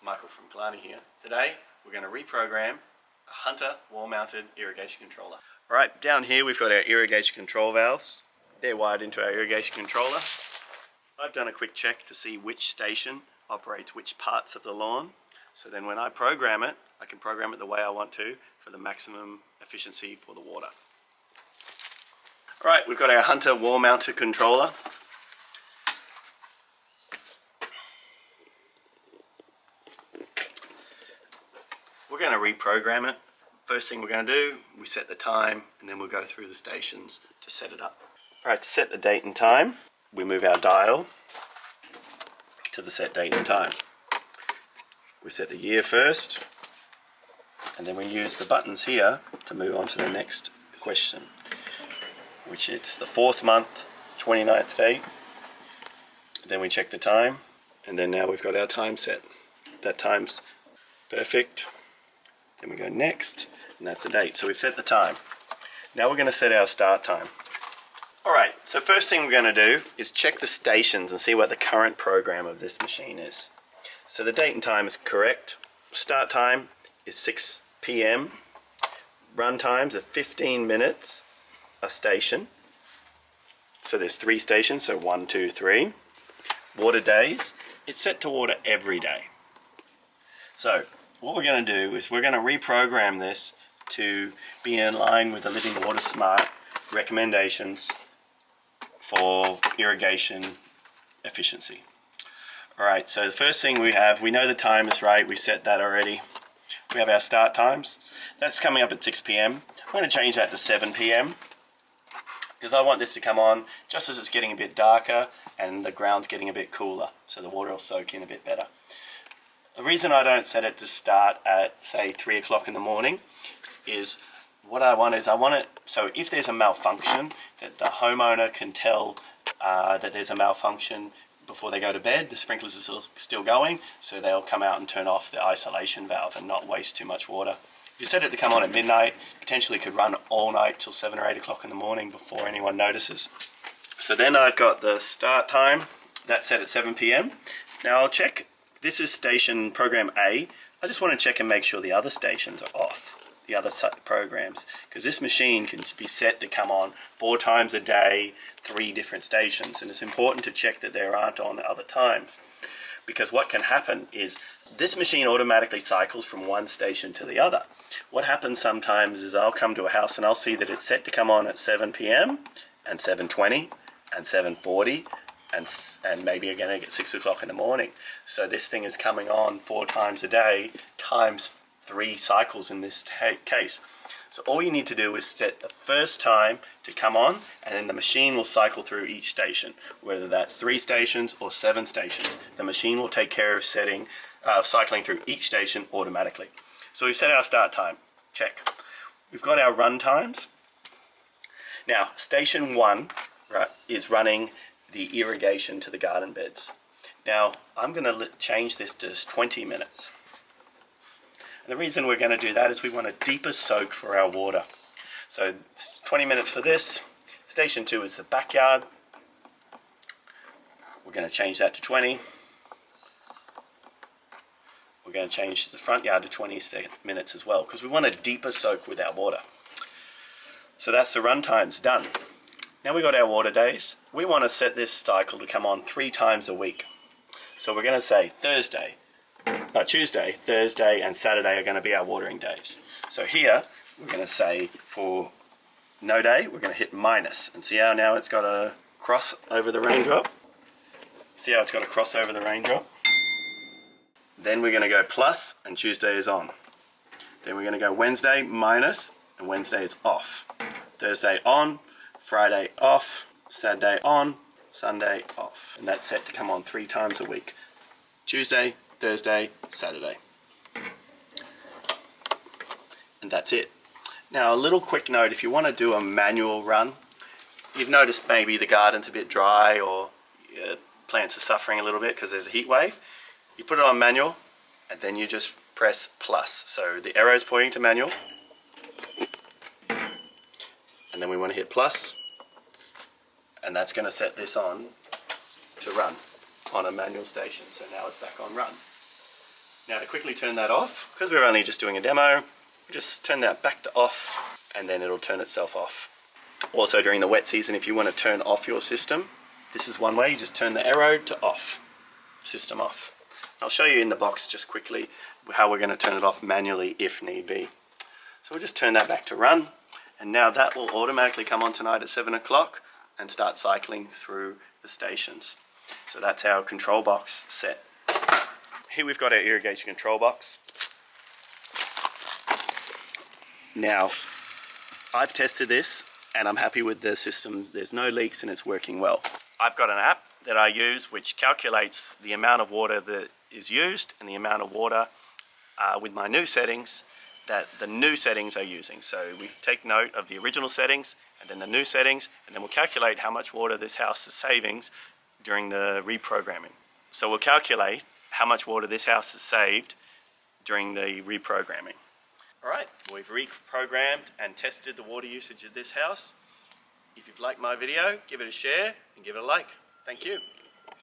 Michael from Killarney here. Today we're going to reprogram a Hunter wall-mounted irrigation controller. Alright, down here we've got our irrigation control valves. They're wired into our irrigation controller. I've done a quick check to see which station operates which parts of the lawn. So then when I program it, I can program it the way I want to for the maximum efficiency for the water. Alright, we've got our Hunter wall-mounted controller. We're going to reprogram it. First thing we're going to do, we set the time and then we'll go through the stations to set it up. Alright, to set the date and time, we move our dial to the set date and time. We set the year first and then we use the buttons here to move on to the next question, which is the 4th month, 29th day. Then we check the time and then now we've got our time set. That time's perfect. Then we go next, and that's the date. So we've set the time. Now we're going to set our start time. Alright, so first thing we're going to do is check the stations and see what the current program of this machine is. So the date and time is correct. Start time is 6 p.m. Run times are 15 minutes a station. So there's 3 stations, so 1, 2, 3. Water days, it's set to water every day. So what we're going to do is we're going to reprogram this to be in line with the Living Water Smart recommendations for irrigation efficiency. Alright, so the first thing we know the time is right, we set that already. We have our start times. That's coming up at 6 p.m. I'm going to change that to 7 p.m. because I want this to come on just as it's getting a bit darker and the ground's getting a bit cooler, so the water will soak in a bit better. The reason I don't set it to start at, say, 3 o'clock in the morning is what I want it so if there's a malfunction, that the homeowner can tell that there's a malfunction before they go to bed. The sprinklers are still going, so they'll come out and turn off the isolation valve and not waste too much water. If you set it to come on at midnight, potentially could run all night till 7 or 8 o'clock in the morning before anyone notices. So then I've got the start time, that's set at 7 p.m. Now I'll check. This is station program A. I just want to check and make sure the other stations are off, the other programs, because this machine can be set to come on 4 times a day, 3 different stations, and it's important to check that they aren't on at other times, because what can happen is this machine automatically cycles from one station to the other. What happens sometimes is I'll come to a house and I'll see that it's set to come on at 7 p.m. and 7:20 and 7:40 and maybe again at 6 o'clock in the morning. So this thing is coming on 4 times a day times 3 cycles in this case. So all you need to do is set the first time to come on, and then the machine will cycle through each station, whether that's 3 stations or 7 stations. The machine will take care of cycling through each station automatically. So we've set our start time, check. We've got our run times. Now station 1 is running the irrigation to the garden beds. Now I'm going to change this to 20 minutes. And the reason we're going to do that is we want a deeper soak for our water. So 20 minutes for this. Station 2 is the backyard. We're going to change that to 20. We're going to change the front yard to 20 minutes as well, because we want a deeper soak with our water. So that's the run times done. Now we've got our water days. We want to set this cycle to come on 3 times a week. So we're going to say Tuesday, Thursday and Saturday are going to be our watering days. So here we're going to say for no day we're going to hit minus, and see how now it's got a cross over the raindrop? See how it's got a cross over the raindrop? Then we're going to go plus and Tuesday is on. Then we're going to go Wednesday minus and Wednesday is off. Thursday on, Friday off, Saturday on, Sunday off. And that's set to come on 3 times a week. Tuesday, Thursday, Saturday. And that's it. Now a little quick note, if you want to do a manual run, you've noticed maybe the garden's a bit dry or plants are suffering a little bit because there's a heat wave. You put it on manual and then you just press plus. So the arrow's pointing to manual. And then we want to hit plus, and that's going to set this on to run on a manual station. So now it's back on run. Now to quickly turn that off, because we're only just doing a demo, just turn that back to off and then it'll turn itself off. Also during the wet season, if you want to turn off your system, this is one way. You just turn the arrow to off, system off. I'll show you in the box just quickly how we're going to turn it off manually if need be. So we'll just turn that back to run, and now that will automatically come on tonight at 7 o'clock and start cycling through the stations. So that's our control box set. Here we've got our irrigation control box. Now, I've tested this and I'm happy with the system. There's no leaks and it's working well. I've got an app that I use which calculates the amount of water that is used and the amount of water with my new settings that the new settings are using. So we take note of the original settings and then the new settings, and then we'll calculate how much water this house is saving during the reprogramming. So we'll calculate how much water this house has saved during the reprogramming. Alright, we've reprogrammed and tested the water usage of this house. If you've liked my video, give it a share and give it a like. Thank you.